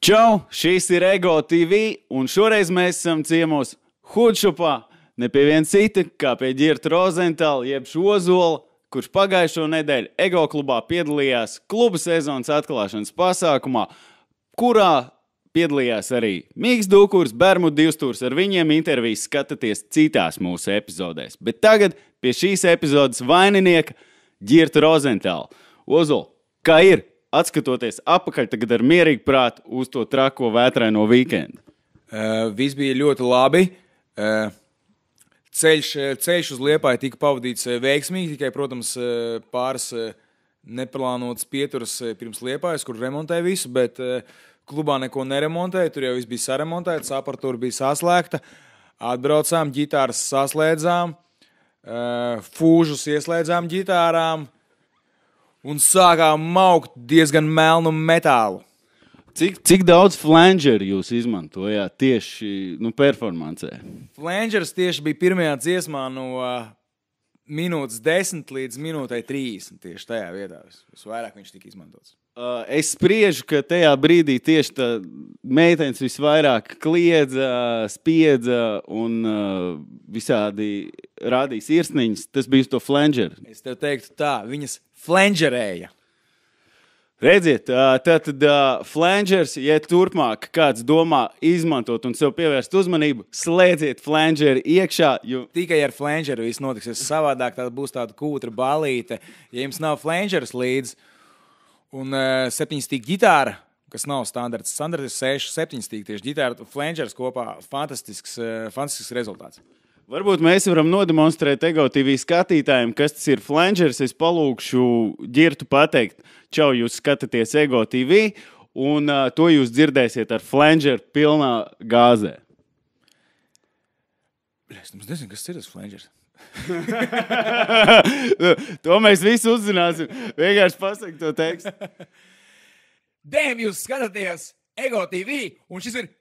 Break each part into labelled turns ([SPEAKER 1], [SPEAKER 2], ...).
[SPEAKER 1] Čau, šīs ir Ego TV, un šoreiz mēs esam ciemos Hudšupā, ne pie viena cita, kā pie Ģirta Rozentāla, jeb Ozola, kurš pagājušo nedēļu Ego klubā piedalījās kluba sezonas atklāšanas pasākumā, kurā piedalījās arī Miks Dukurs, Bermudu divstūrs, ar viņiem intervijas skatāties citās mūsu epizodēs. Bet tagad pie šīs epizodes vaininieka Ģirta Rozentāla. Ozola, kā ir? Atskatoties atpakaļ tagad ar mierīgu prātu uz to trako vētraino vīkendu.
[SPEAKER 2] Viss bija ļoti labi. Ceļš uz Liepāju tika pavadīts veiksmīgi, tikai, protams, pāris neplānotas pieturas pirms Liepājas, kur remontēja visu, bet klubā neko neremontēja, tur jau viss bija saremontēts, aparatūra bija saslēgta, atbraucām, ģitāras saslēdzām, fūžus ieslēdzām ģitārām, un sākām maukt diezgan melnu metālu.
[SPEAKER 1] Cik daudz flangeru jūs izmantojāt tieši performancē?
[SPEAKER 2] Flangeras tieši bija pirmajā dziesmā no minūtes 10 līdz minūtei 30. Tieši tajā vietā. Visvairāk viņš tika izmantots.
[SPEAKER 1] Es spriežu, ka tajā brīdī tieši tā meitenes visvairāk kliedza, spiedza un visādi rādīja sirsniņas. Tas bija to flangeru.
[SPEAKER 2] Es tev teiktu tā, viņas flangerēja.
[SPEAKER 1] Redziet, tātad flangers, ja turpmāk kāds domā izmantot un sev pievērst uzmanību, slēdziet flangeri iekšā, jo...
[SPEAKER 2] Tikai ar flangeru viss notiksies savādāk, tad būs tāda kūtra balīte. Ja jums nav flangeras līdz un 7-stīga ģitāra, kas nav standarts ir 6-7-stīga tieši ģitāra, flangeras kopā fantastisks rezultāts.
[SPEAKER 1] Varbūt mēs varam nodemonstrēt Ego TV skatītājiem, kas tas ir flangers. Es palūkšu Ģirtu pateikt, čau, jūs skatāties Ego TV, un to jūs dzirdēsiet ar flangeru pilnā gāzē.
[SPEAKER 2] Es nezinu, kas ir tas flangers.
[SPEAKER 1] To mēs visi uzzināsim. Vienkārši pasaka to tekstu.
[SPEAKER 2] Damn, jūs skatāties Ego TV, un šis ir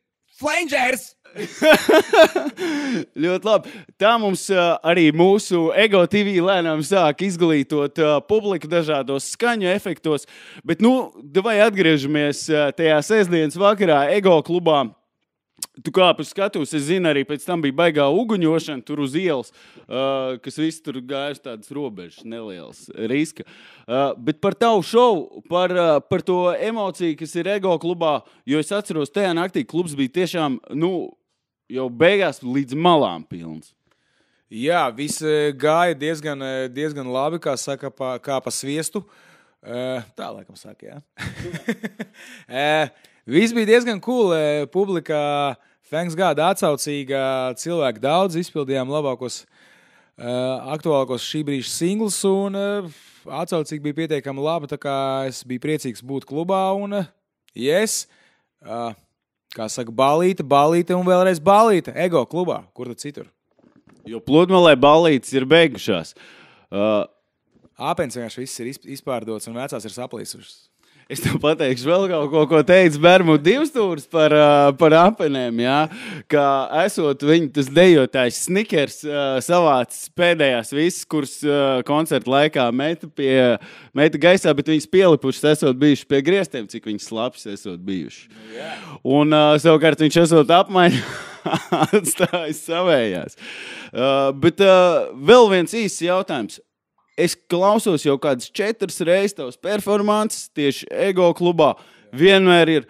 [SPEAKER 2] flangers!
[SPEAKER 1] Ļoti labi. Tā mums arī mūsu Ego TV lēnām sāk izglītot publiku dažādos skaņu efektos, bet vai atgriežamies tajā sestdienas vakarā Ego klubā. Tu kāp uz skatuves, es zinu, arī pēc tam bija baigā uguņošana tur uz ielas, kas viss tur gājuši tādas robežas, nelielas riska. Bet par tavu šovu, par to emociju, kas ir Ego klubā, jo es atceros, tajā naktī klubs bija tiešām, jau beigās līdz malām pilns.
[SPEAKER 2] Jā, viss gāja diezgan labi, kā saka, kā pa sviestu. Tā, laikam saka, jā. Viss bija diezgan cool, publikā Thanks God atsaucīga, cilvēki daudz, izpildījām labākos, aktuālākos šī brīža singlus, un atsaucīgi bija pietiekami labi, tā kā es biju priecīgs būt klubā, un kā saka, balīte un vēlreiz balīte Ego klubā, kur tad citur?
[SPEAKER 1] Jo Pludmalē balītes ir beigušās.
[SPEAKER 2] Āpens vienkārši viss ir izpārdots un vecās ir saplīsušas.
[SPEAKER 1] Es tev pateikšu vēl kaut ko teica Bermudu divstūrs par apenēm, jā, ka esot viņu tas dejotājs Snickers savācis pēdējās visas, kuras koncerta laikā meta gaisā, bet viņas pielipušas esot bijuši pie griestiem, cik viņas slapjas esot bijuši. Un savukārt viņš esot apmaiņu atstājis savējās. Bet vēl viens īsts jautājums. Es klausos jau kādas 4 reizes tavas performances tieši Ego klubā. Vienmēr ir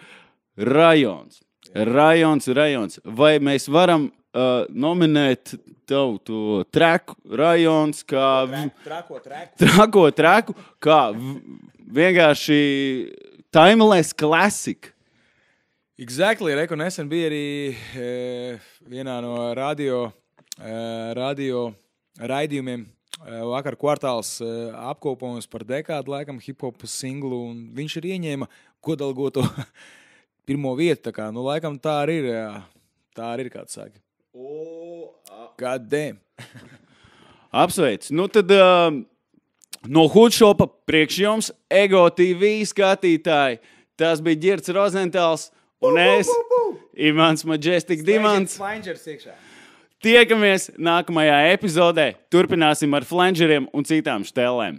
[SPEAKER 1] rajons. Vai mēs varam nominēt tavu to treku rajons kā... Trako treku, kā vienkārši timeless classic.
[SPEAKER 2] Exactly, reku nesen bija arī vienā no radio raidījumiem. Vakar kvartāls apkopojums par dekādu laikam hip-hop singlu, un viņš ir ieņēma godalgoto pirmo vietu, tā kā, laikam tā arī ir, kāds saka. God damn.
[SPEAKER 1] Apsveic. Tad no Hudšupa priekš jums Ego TV skatītāji, tas bija Ģirts Rozentāls, un es, Imants Majestic Dimants.
[SPEAKER 2] Flangers iekšā.
[SPEAKER 1] Tiekamies nākamajā epizodē. Turpināsim ar flangeriem un citām štēlēm.